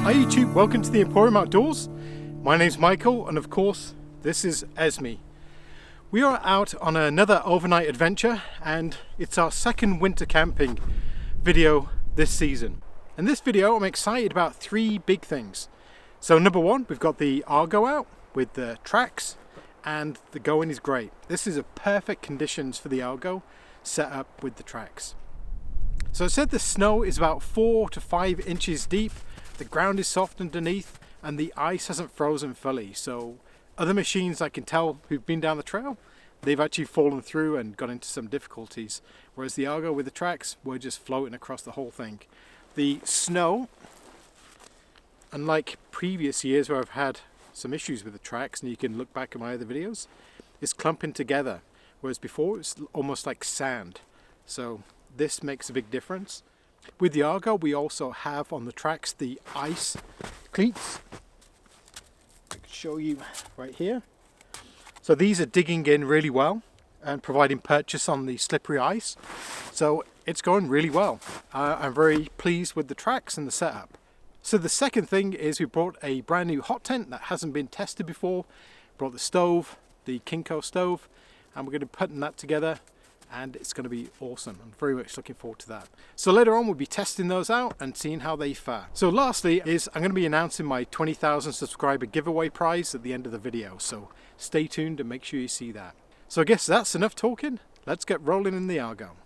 Hi YouTube, welcome to the Emporium Outdoors. My name's Michael and of course this is Esme. We are out on another overnight adventure and it's our second winter camping video this season. In this video I'm excited about three big things. So number one, we've got the Argo out with the tracks and the going is great. This is a perfect conditions for the Argo set up with the tracks. So I said the snow is about 4 to 5 inches deep. The ground is soft underneath and the ice hasn't frozen fully. So other machines I can tell who've been down the trail, they've actually fallen through and got into some difficulties. Whereas the Argo with the tracks, we're just floating across the whole thing. The snow, unlike previous years where I've had some issues with the tracks, and you can look back at my other videos, is clumping together. Whereas before it was almost like sand. So this makes a big difference. With the Argo, we also have on the tracks the ice cleats. I can show you right here. So these are digging in really well and providing purchase on the slippery ice. So it's going really well. I'm very pleased with the tracks and the setup. So the second thing is we brought a brand new hot tent that hasn't been tested before. Brought the stove, the Kinko stove, and we're going to be putting that together. And it's going to be awesome. I'm very much looking forward to that. So later on we'll be testing those out and seeing how they fare. So lastly is I'm going to be announcing my 20,000 subscriber giveaway prize at the end of the video. So stay tuned and make sure you see that. So I guess that's enough talking. Let's get rolling in the Argo.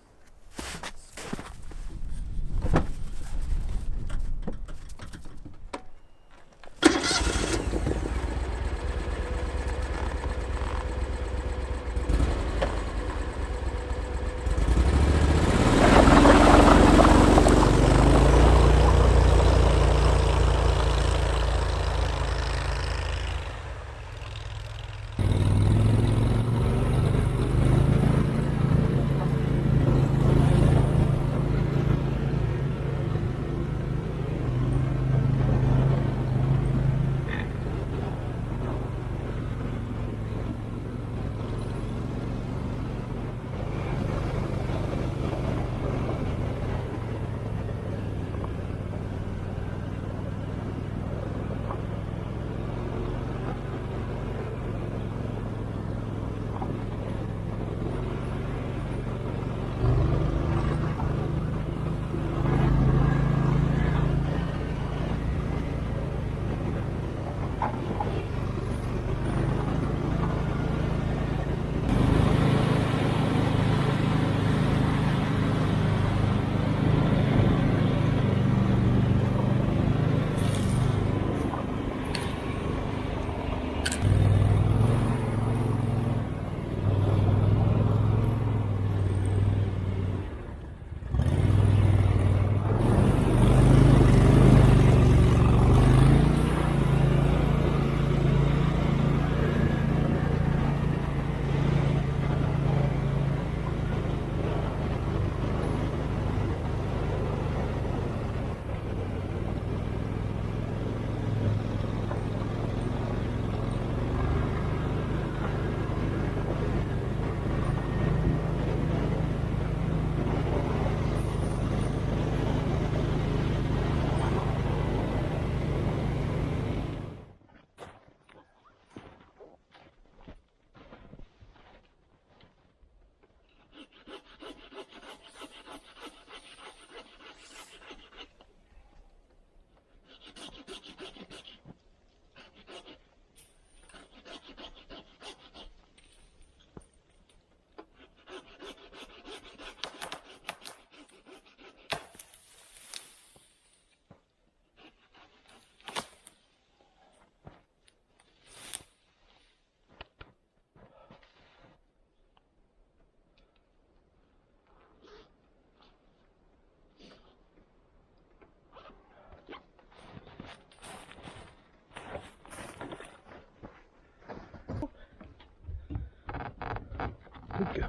Here we go.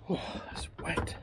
Oh, that's wet.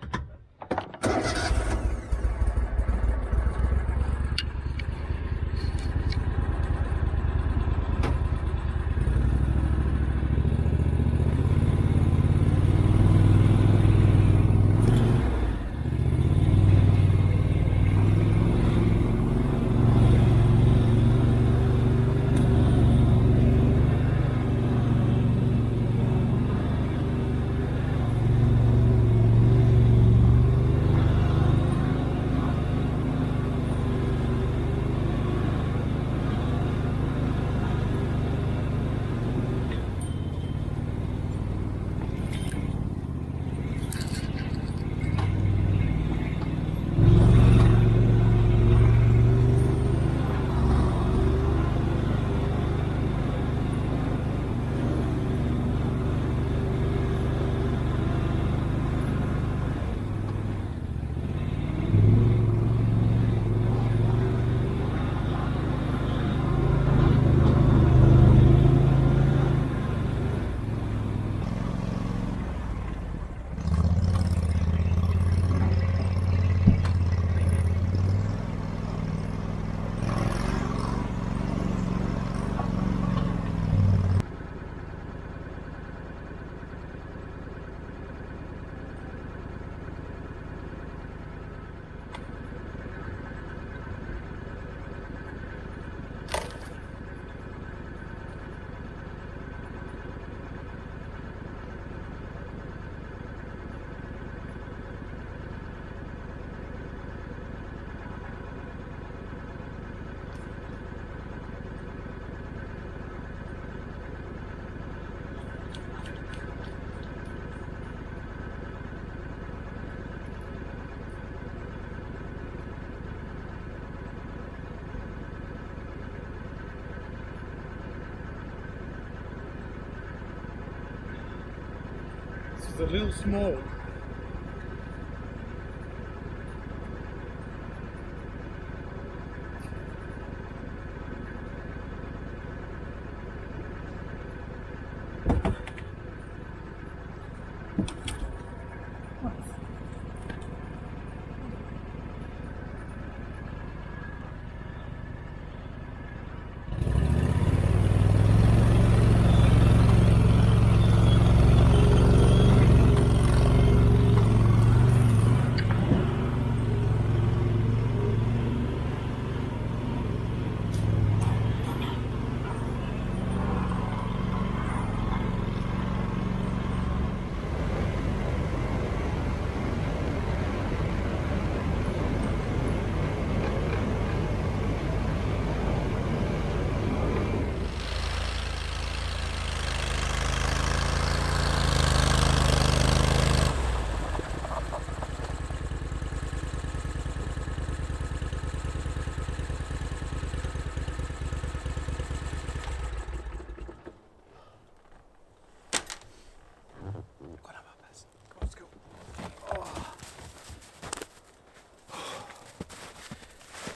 is a little small.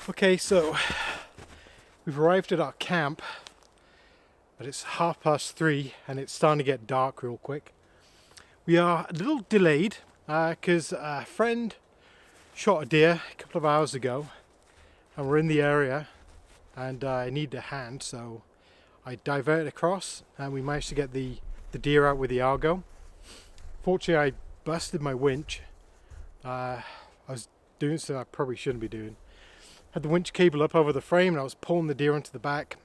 Okay, so we've arrived at our camp, but it's 3:30 and it's starting to get dark real quick. We are a little delayed because a friend shot a deer a couple of hours ago and we're in the area and I need a hand, so I diverted across and we managed to get the deer out with the Argo. Fortunately, I busted my winch. I was doing something I probably shouldn't be doing. Had the winch cable up over the frame and I was pulling the deer into the back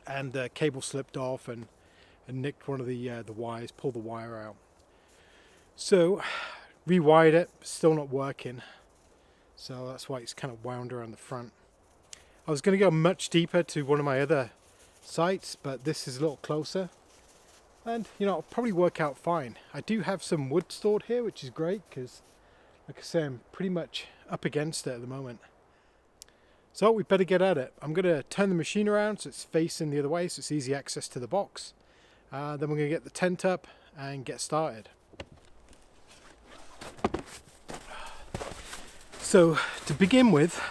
and the cable slipped off and nicked one of the wires, pulled the wire out. So rewired it, still not working. So that's why it's kind of wound around the front. I was going to go much deeper to one of my other sites, but this is a little closer. And you know, it'll probably work out fine. I do have some wood stored here, which is great because, like I say, I'm pretty much up against it at the moment. So we better get at it. I'm going to turn the machine around so it's facing the other way, so it's easy access to the box. Then we're going to get the tent up and get started. So to begin with,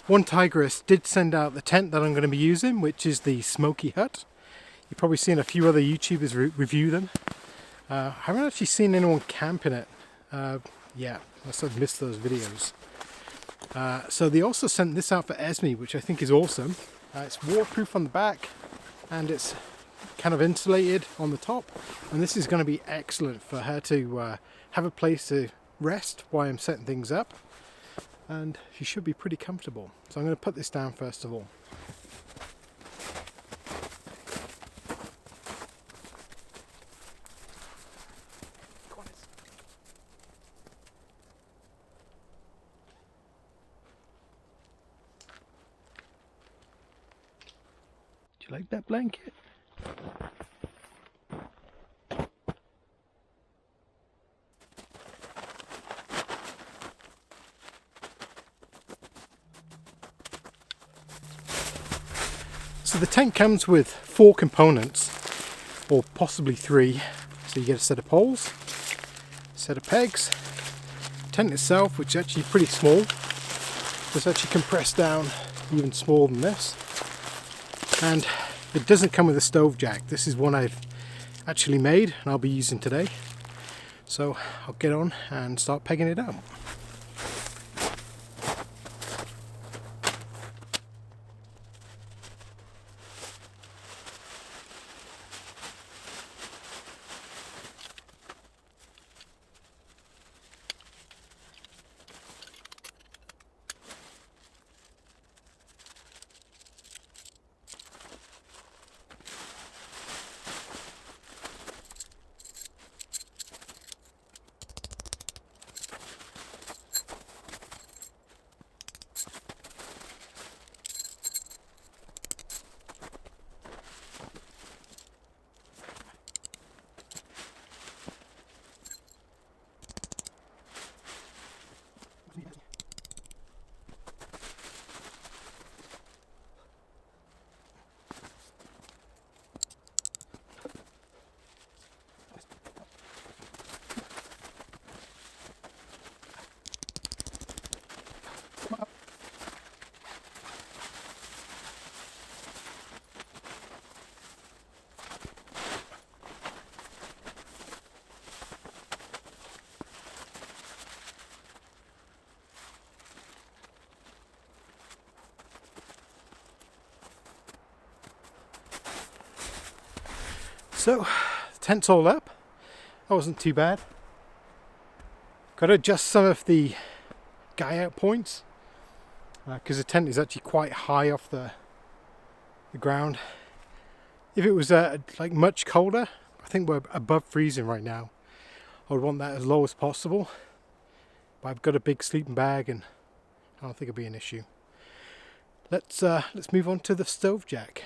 OneTigris did send out the tent that I'm going to be using, which is the Smokey Hut. You've probably seen a few other YouTubers review them. I haven't actually seen anyone camp in it. Yeah, I must have missed those videos. So they also sent this out for Esme, which I think is awesome. It's waterproof on the back and it's kind of insulated on the top, and this is going to be excellent for her to have a place to rest while I'm setting things up, and she should be pretty comfortable. So I'm going to put this down first of all. Do you like that blanket? So the tent comes with 4 components, or possibly 3. So you get a set of poles, a set of pegs, the tent itself, which is actually pretty small. It's actually compressed down even smaller than this. And it doesn't come with a stove jack. This is one I've actually made and I'll be using today. So I'll get on and start pegging it out. So, the tent's all up. That wasn't too bad. Got to adjust some of the guy out points because the tent is actually quite high off the ground. If it was like much colder, I think we're above freezing right now, I would want that as low as possible. But I've got a big sleeping bag and I don't think it'll be an issue. Let's move on to the stove jack.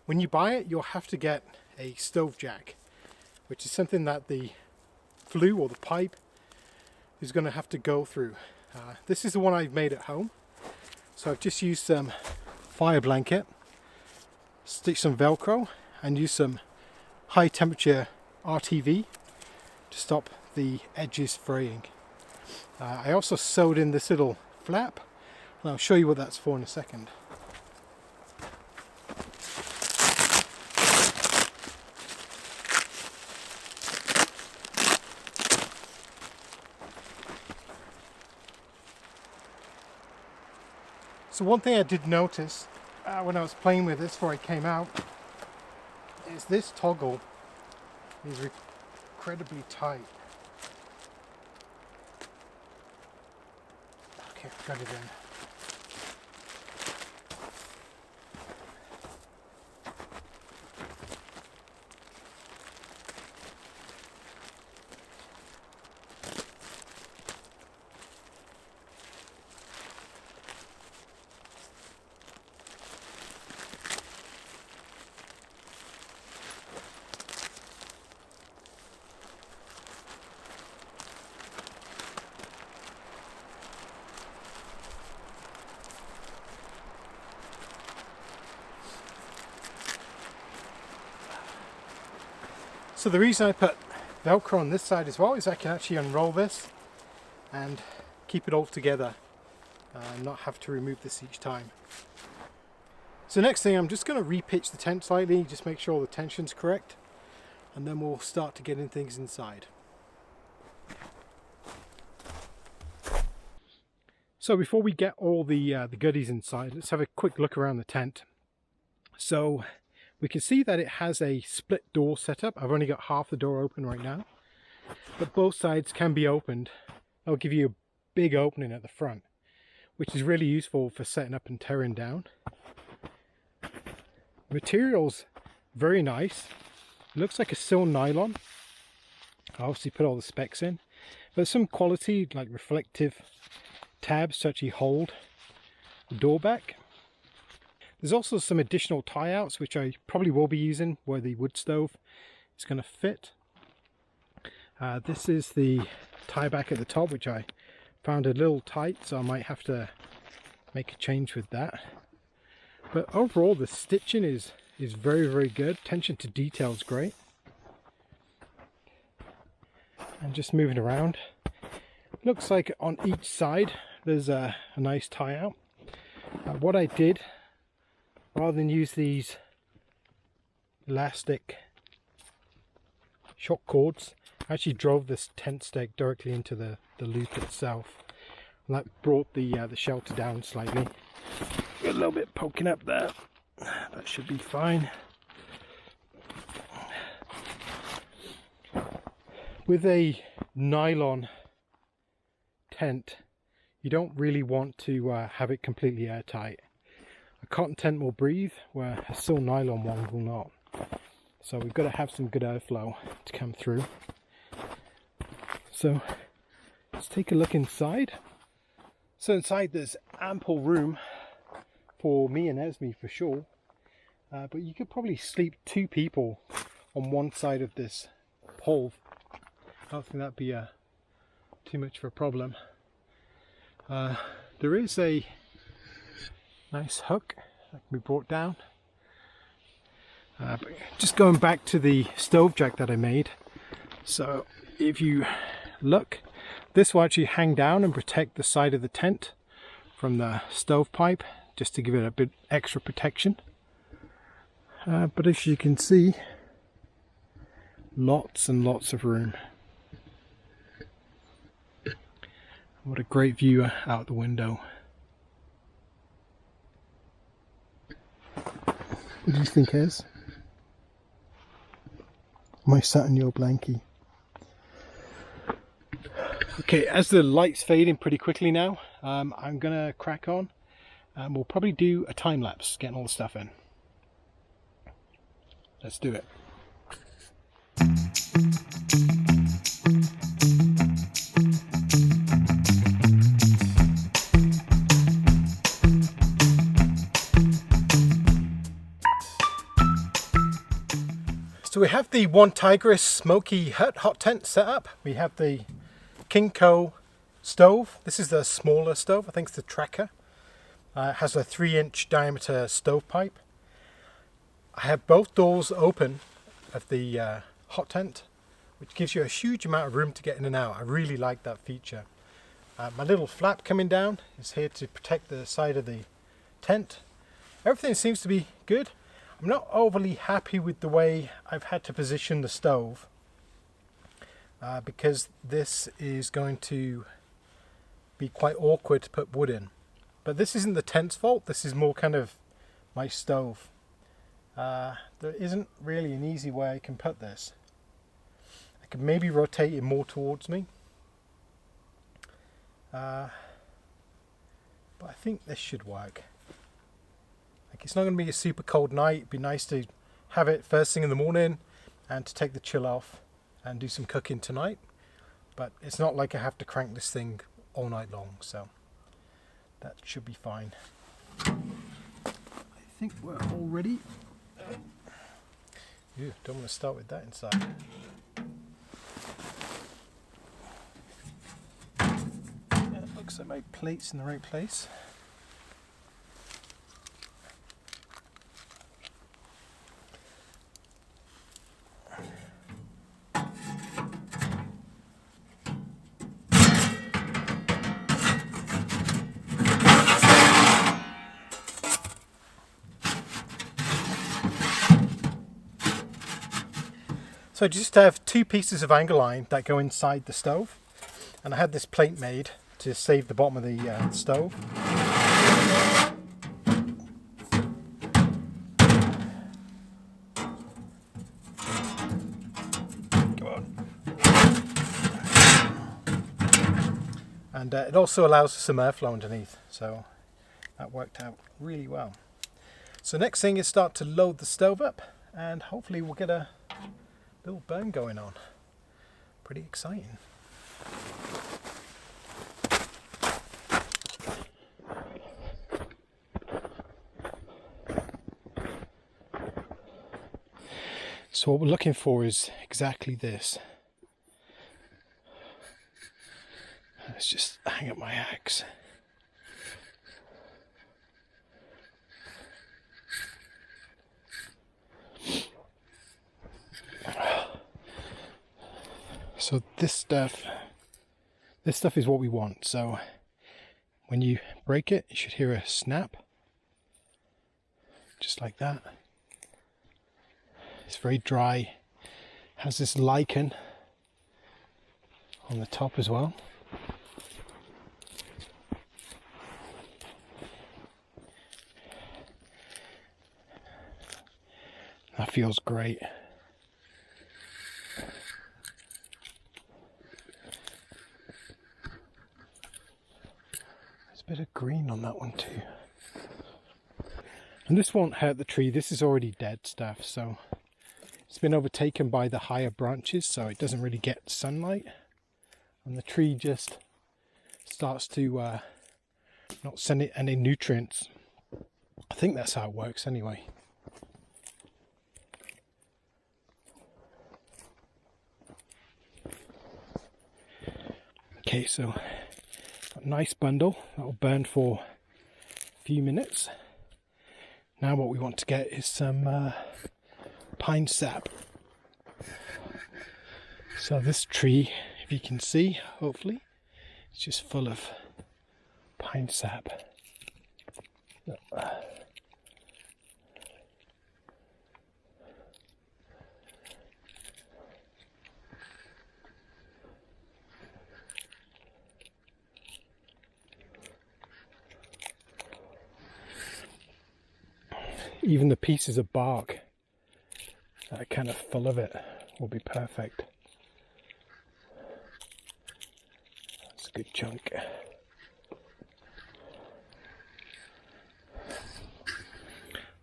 When you buy it, you'll have to get a stove jack, which is something that the flue or the pipe is going to have to go through. This is the one I've made at home. So I've just used some fire blanket, stitch some Velcro and use some high temperature RTV to stop the edges fraying. I also sewed in this little flap and I'll show you what that's for in a second. So one thing I did notice when I was playing with this before I came out is this toggle is incredibly tight. Okay, I've got it in. So the reason I put Velcro on this side as well is I can actually unroll this and keep it all together and not have to remove this each time. So next thing, I'm just going to repitch the tent slightly, just make sure all the tension's correct, and then we'll start to get in things inside. So before we get all the goodies inside, let's have a quick look around the tent. So we can see that it has a split door setup. I've only got half the door open right now, but both sides can be opened. That'll give you a big opening at the front, which is really useful for setting up and tearing down. The material's very nice. It looks like a silk-nylon. I obviously put all the specs in, but some quality like reflective tabs to actually hold the door back. There's also some additional tie-outs which I probably will be using where the wood stove is going to fit. This is the tie back at the top, which I found a little tight, so I might have to make a change with that. But overall the stitching is very, very good. Attention to detail is great. And just moving around, looks like on each side there's a nice tie-out. What I did, rather than use these elastic shock cords, I actually drove this tent stake directly into the loop itself. And that brought the shelter down slightly. Got a little bit poking up there. That should be fine. With a nylon tent, you don't really want to have it completely airtight. A cotton tent will breathe, where a silk-nylon one will not. So we've got to have some good airflow to come through. So let's take a look inside. So inside there's ample room for me and Esme for sure. But you could probably sleep 2 people on one side of this pole. I don't think that'd be too much of a problem. There is a nice hook that can be brought down. But just going back to the stove jack that I made. So if you look, this will actually hang down and protect the side of the tent from the stovepipe, just to give it a bit extra protection. But as you can see, lots and lots of room. What a great view out the window. What do you think, Ez? my Saturn blankie. Okay, as the light's fading pretty quickly now, I'm gonna crack on and we'll probably do a time lapse getting all the stuff in. Let's do it. So we have the OneTigris Smokey Hot Tent set up. We have the Kinko stove. This is the smaller stove, I think it's the tracker. It has a 3-inch diameter stovepipe. I have both doors open of the hot tent, which gives you a huge amount of room to get in and out. I really like that feature. My little flap coming down is here to protect the side of the tent. Everything seems to be good. I'm not overly happy with the way I've had to position the stove because this is going to be quite awkward to put wood in. But this isn't the tent's fault, this is more kind of my stove. There isn't really an easy way I can put this. I could maybe rotate it more towards me. But I think this should work. Like, it's not going to be a super cold night. It'd be nice to have it first thing in the morning and to take the chill off and do some cooking tonight. But it's not like I have to crank this thing all night long, so that should be fine. I think we're all ready. Ew, don't want to start with that inside. Yeah, it looks like my plate's in the right place. So I just have 2 pieces of angle iron that go inside the stove, and I had this plate made to save the bottom of the stove. Come on. And it also allows some airflow underneath, so that worked out really well. So next thing is start to load the stove up, and hopefully we'll get a little burn going on. Pretty exciting. So what we're looking for is exactly this. Let's just hang up my axe. So this stuff is what we want. So when you break it, you should hear a snap, just like that. It's very dry, has this lichen on the top as well. That feels great. Bit of green on that one too. And this won't hurt the tree, this is already dead stuff, so it's been overtaken by the higher branches, so it doesn't really get sunlight, and the tree just starts to not send it any nutrients. I think that's how it works anyway. Okay, so a nice bundle that will burn for a few minutes. Now what we want to get is some pine sap. So this tree, if you can see, hopefully, it's just full of pine sap. Even the pieces of bark that are kind of full of it will be perfect. That's a good chunk.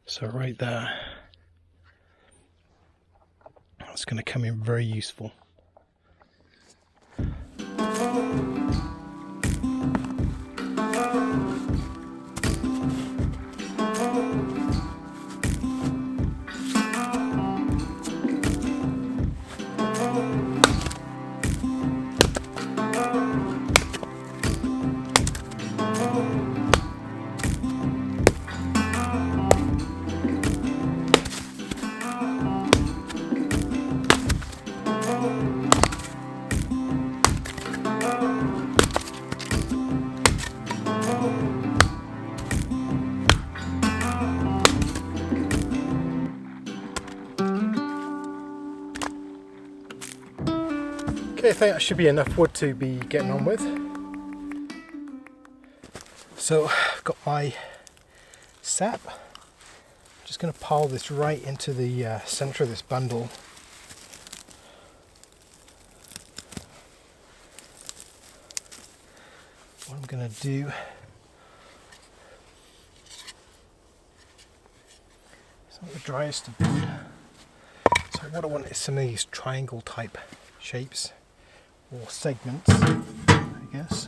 So right there, that's going to come in very useful. Okay, I think that should be enough wood to be getting on with. So I've got my sap. I'm just going to pile this right into the center of this bundle. What I'm going to do is not the driest of wood. So what I want is some of these triangle type shapes or segments, I guess.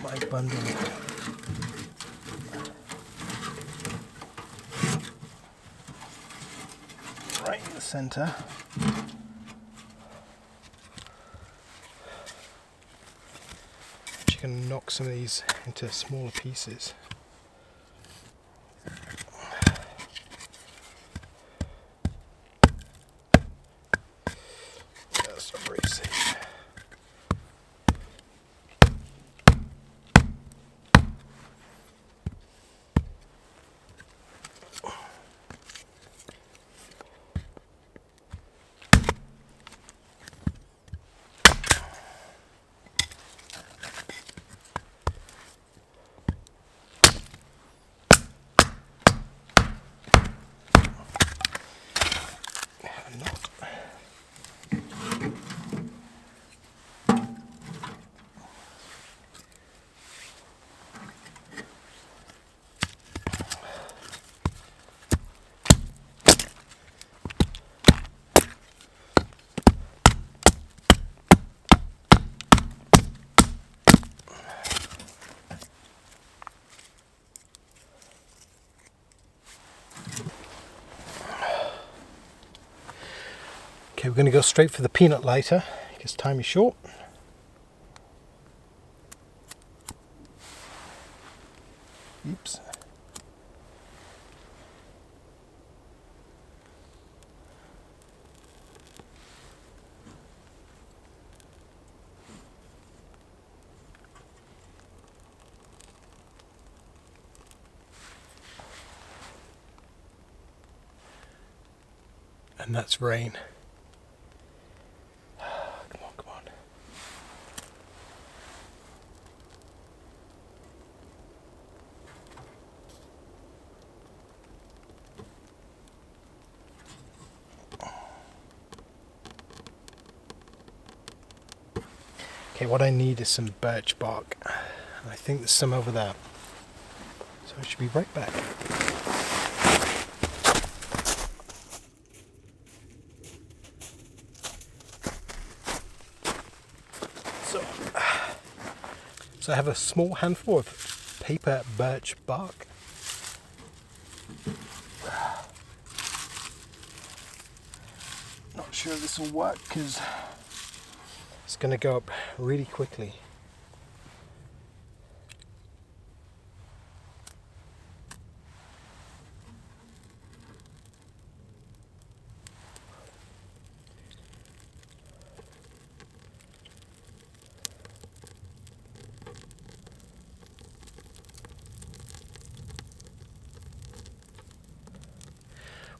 My bundle right in the center. You can knock some of these into smaller pieces. That's not very safe. Okay, we're going to go straight for the peanut lighter because time is short. Oops. And that's rain. Come on, come on. Okay, what I need is some birch bark. And I think there's some over there. So I should be right back. So I have a small handful of paper birch bark. Not sure this will work because it's going to go up really quickly.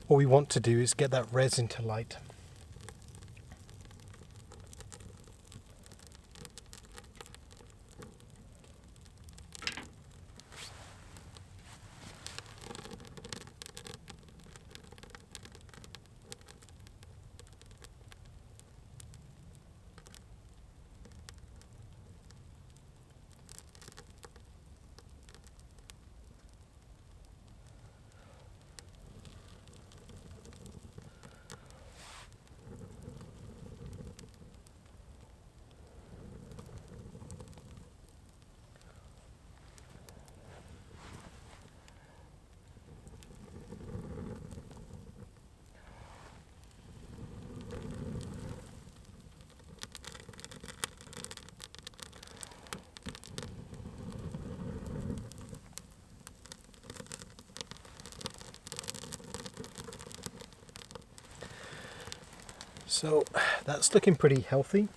What we want to do is get that resin to light. So that's looking pretty healthy.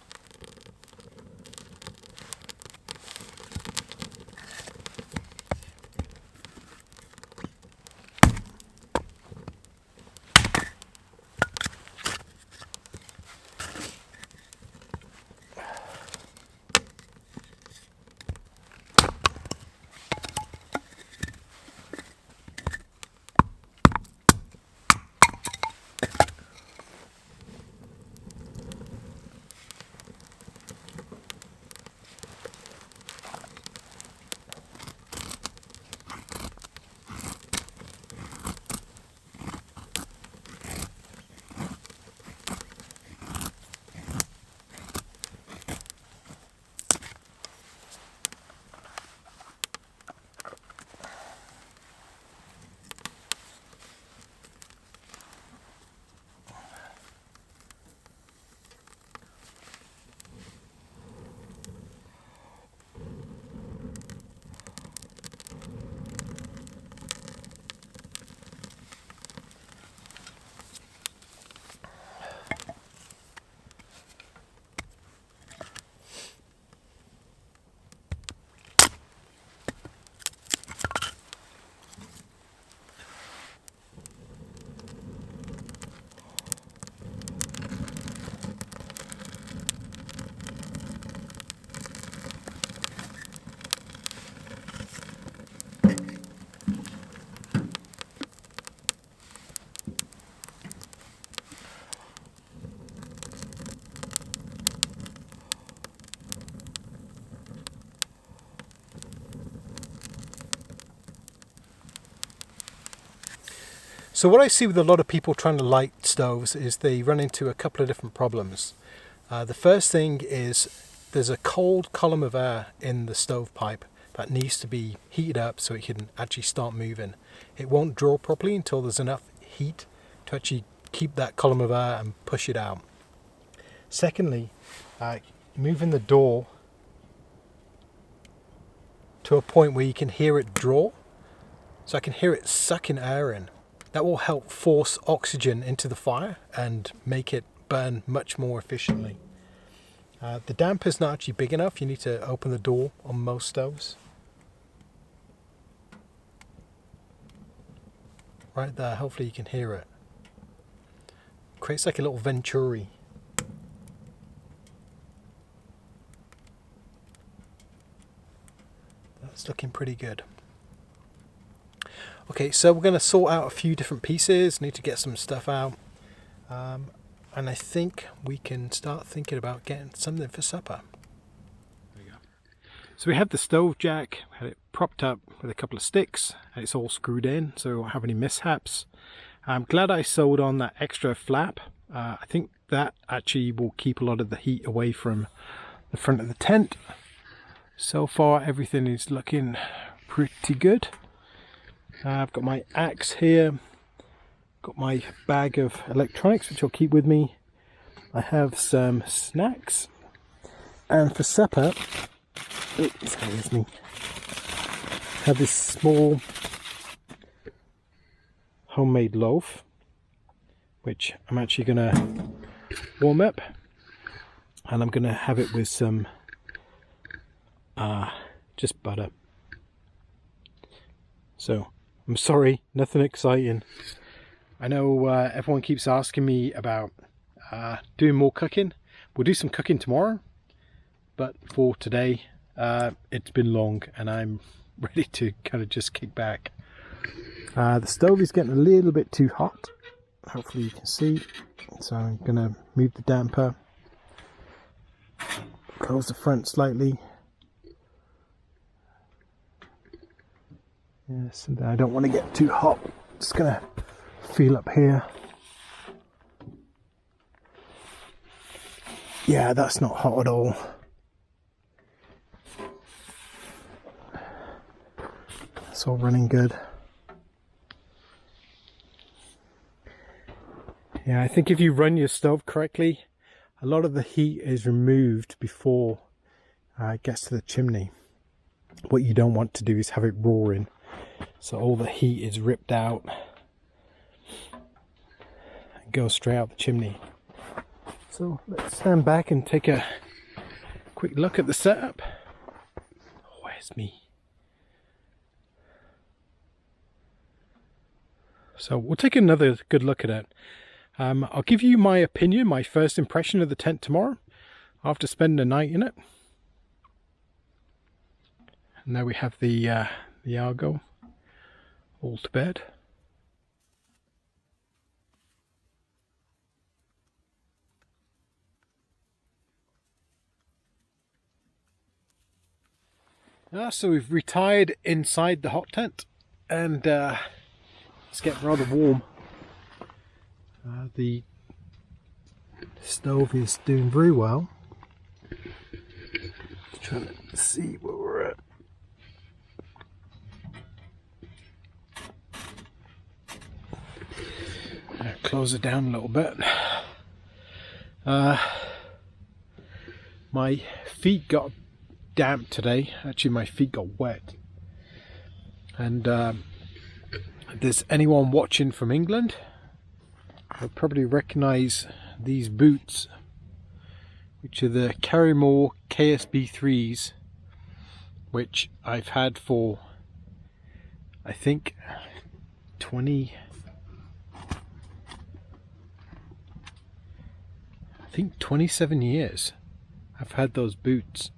So what I see with a lot of people trying to light stoves is they run into a couple of different problems. The first thing is there's a cold column of air in the stovepipe that needs to be heated up so it can actually start moving. It won't draw properly until there's enough heat to actually keep that column of air and push it out. Secondly, moving the door to a point where you can hear it draw. So I can hear it sucking air in. That will help force oxygen into the fire and make it burn much more efficiently. The damper's not actually big enough. You need to open the door on most stoves. Right there, hopefully you can hear it. Creates like a little venturi. That's looking pretty good. Okay, so we're going to sort out a few different pieces, need to get some stuff out, and I think we can start thinking about getting something for supper. There we go. So we have the stove jack, had it propped up with a couple of sticks, and it's all screwed in so we won't have any mishaps. I'm glad I sewed on that extra flap. I think that actually will keep a lot of the heat away from the front of the tent. So far everything is looking pretty good. I've got my axe here, got my bag of electronics which I'll keep with me. I have some snacks, and for supper, excuse me, I have this small homemade loaf which I'm actually going to warm up, and I'm going to have it with some just butter. So I'm sorry, nothing exciting. I know everyone keeps asking me about doing more cooking. We'll do some cooking tomorrow, but for today it's been long and I'm ready to kind of just kick back. The stove is getting a little bit too hot, hopefully you can see, so I'm going to move the damper, close the front slightly. Yeah, something I don't want to get too hot. Just gonna feel up here. Yeah, that's not hot at all. It's all running good. Yeah, I think if you run your stove correctly, a lot of the heat is removed before it gets to the chimney. What you don't want to do is have it roaring. So all the heat is ripped out and goes straight out the chimney. So let's stand back and take a quick look at the setup. Oh, Esme. So we'll take another good look at it. I'll give you my opinion, my first impression of the tent tomorrow, after spending a night in it. And now we have the Argo all to bed. So we've retired inside the hot tent, and it's getting rather warm. The stove is doing very well. Trying to see where we're at. Close it down a little bit. My feet got damp today. Actually, my feet got wet. And if there's anyone watching from England, I'll probably recognize these boots, which are the Carrymore KSB3s, which I've had for, I think, 27 years I've had those boots.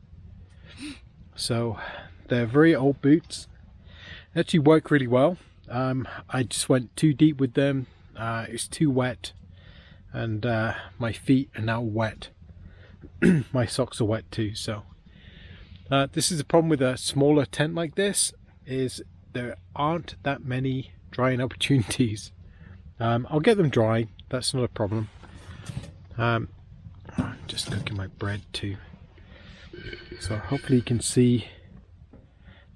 So they're very old boots. They actually work really well. I just went too deep with them. It's too wet, and my feet are now wet. My socks are wet too. So this is the problem with a smaller tent like this, is there aren't that many drying opportunities. I'll get them dry, that's not a problem. Just cooking my bread too, so hopefully you can see,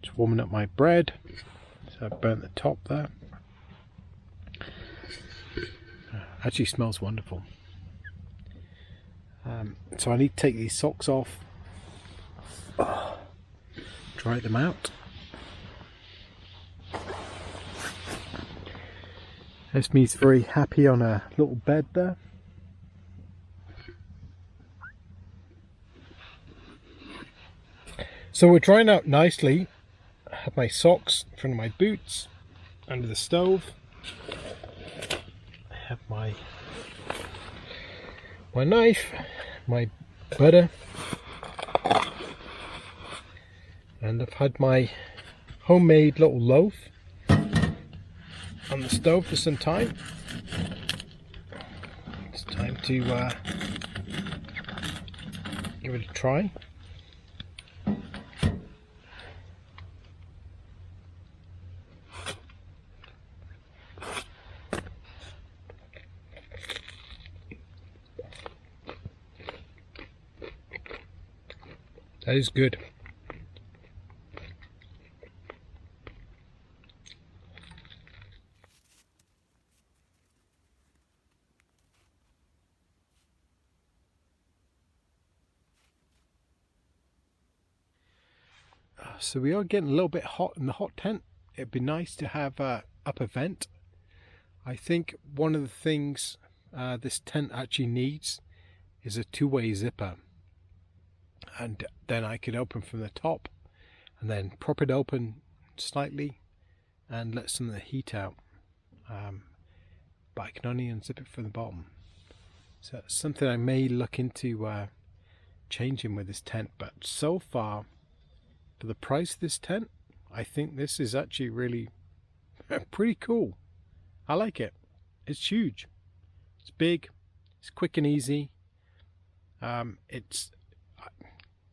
just warming up my bread. So I burnt the top there. Actually smells wonderful. So I need to take these socks off, dry them out. Esme's very happy on a little bed there. So we're drying out nicely. I have my socks in front of my boots under the stove. I have my knife, my butter, and I've had my homemade little loaf on the stove for some time. It's time to give it a try. That is good. So we are getting a little bit hot in the hot tent. It'd be nice to have up a vent. I think one of the things this tent actually needs is a two-way zipper. And then I could open from the top and then prop it open slightly and let some of the heat out. But I can only unzip it from the bottom. So it's something I may look into changing with this tent. But so far, for the price of this tent, I think this is actually really pretty cool. I like it. It's huge. It's big. It's quick and easy.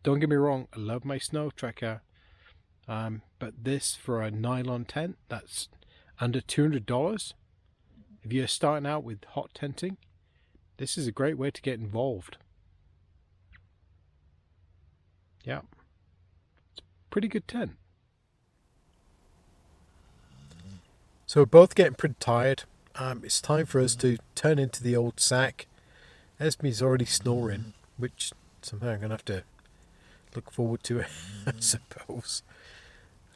Don't get me wrong, I love my snow tracker, but this for a nylon tent, that's under $200. If you're starting out with hot tenting, this is a great way to get involved. Yeah, it's a pretty good tent. So we're both getting pretty tired. It's time for us to turn into the old sack. Esme's already snoring, which somehow I'm going to have to look forward to it, I suppose.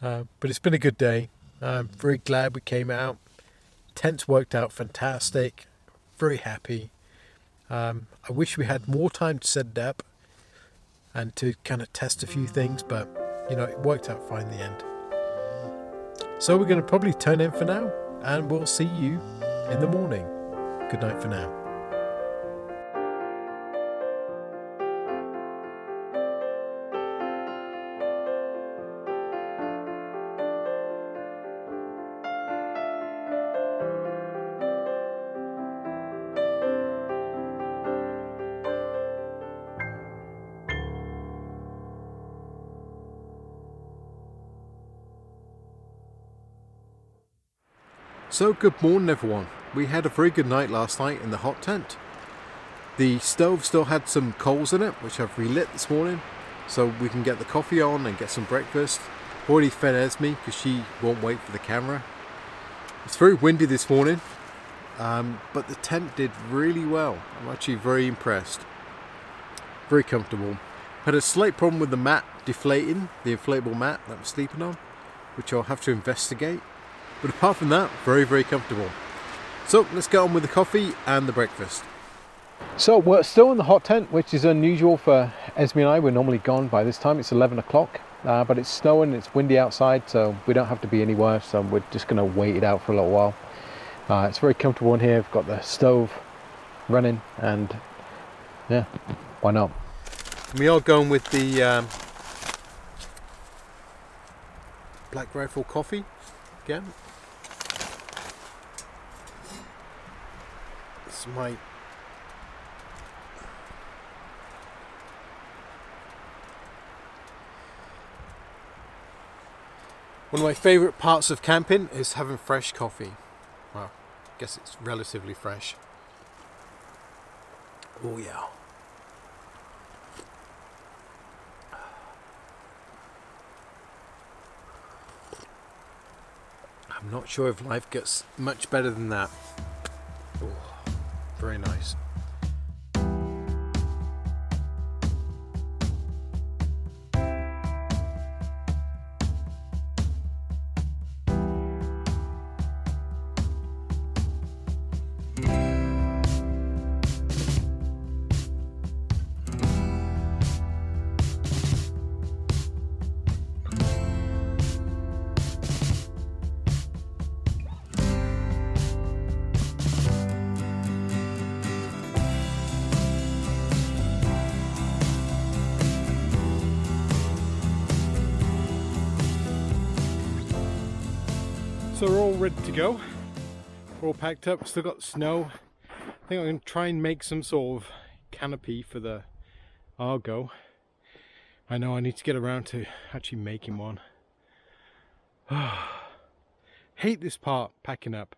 But it's been a good day. I'm very glad we came out. Tent's worked out fantastic. Very happy. I wish we had more time to set it up and to kind of test a few things, but you know, it worked out fine in the end. So we're going to probably turn in for now, and we'll see you in the morning. Good night for now. So good morning everyone. We had a very good night last night in the hot tent. The stove still had some coals in it, which I've relit this morning, so we can get the coffee on and get some breakfast. Already fed Esme because she won't wait for the camera. It's very windy this morning, but the tent did really well. I'm actually very impressed. Very comfortable. Had a slight problem with the mat deflating, the inflatable mat that I'm sleeping on, which I'll have to investigate. But apart from that, very, very comfortable. So let's get on with the coffee and the breakfast. So we're still in the hot tent, which is unusual for Esme and I. We're normally gone by this time. It's 11 o'clock, but it's snowing, it's windy outside, so we don't have to be anywhere. So we're just gonna wait it out for a little while. It's very comfortable in here. We've got the stove running, and yeah, why not? We are going with the Black Rifle coffee again. It's my one of my favourite parts of camping is having fresh coffee. Well, I guess it's relatively fresh. Oh yeah. I'm not sure if life gets much better than that. Oh, very nice. So we're all ready to go. We're all packed up, still got snow. I think I'm going to try and make some sort of canopy for the Argo. I know I need to get around to actually making one. Hate this part, packing up.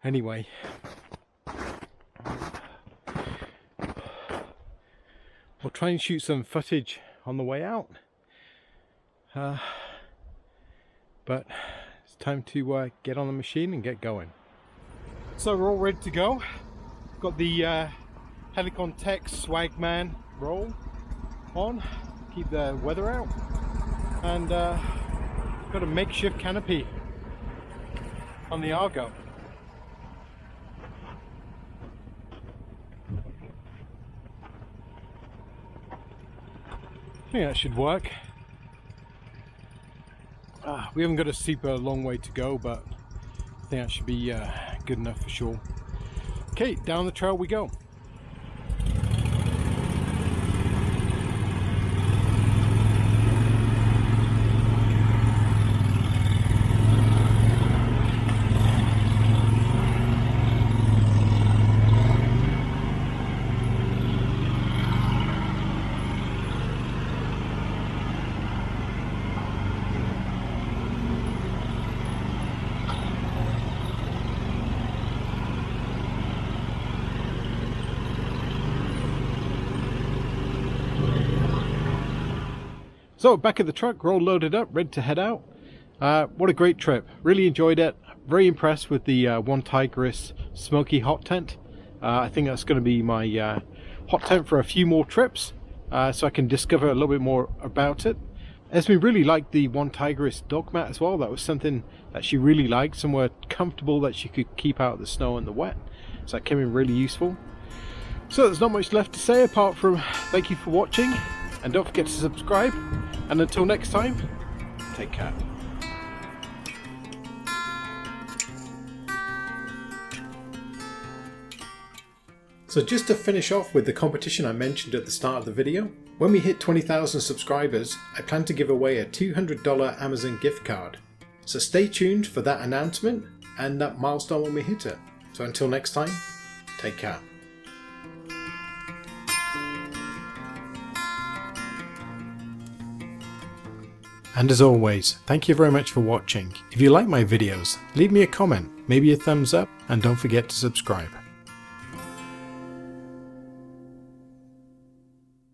Anyway. We'll try and shoot some footage on the way out. But time to get on the machine and get going. So we're all ready to go. Got the Helicon Tech Swagman roll on, keep the weather out, and got a makeshift canopy on the Argo. I think that should work. We haven't got a super long way to go, but I think that should be good enough for sure. Okay, down the trail we go. So back at the truck, we're all loaded up, ready to head out. What a great trip. Really enjoyed it. Very impressed with the OneTigris Smokey Hot Tent. I think that's going to be my hot tent for a few more trips, so I can discover a little bit more about it. Esme really liked the OneTigris dog mat as well. That was something that she really liked, somewhere comfortable that she could keep out of the snow and the wet. So that came in really useful. So there's not much left to say apart from thank you for watching, and don't forget to subscribe, and until next time, take care. So just to finish off with the competition I mentioned at the start of the video, when we hit 20,000 subscribers, I plan to give away a $200 Amazon gift card. So stay tuned for that announcement and that milestone when we hit it. So until next time, take care. And as always, thank you very much for watching. If you like my videos, leave me a comment, maybe a thumbs up, and don't forget to subscribe.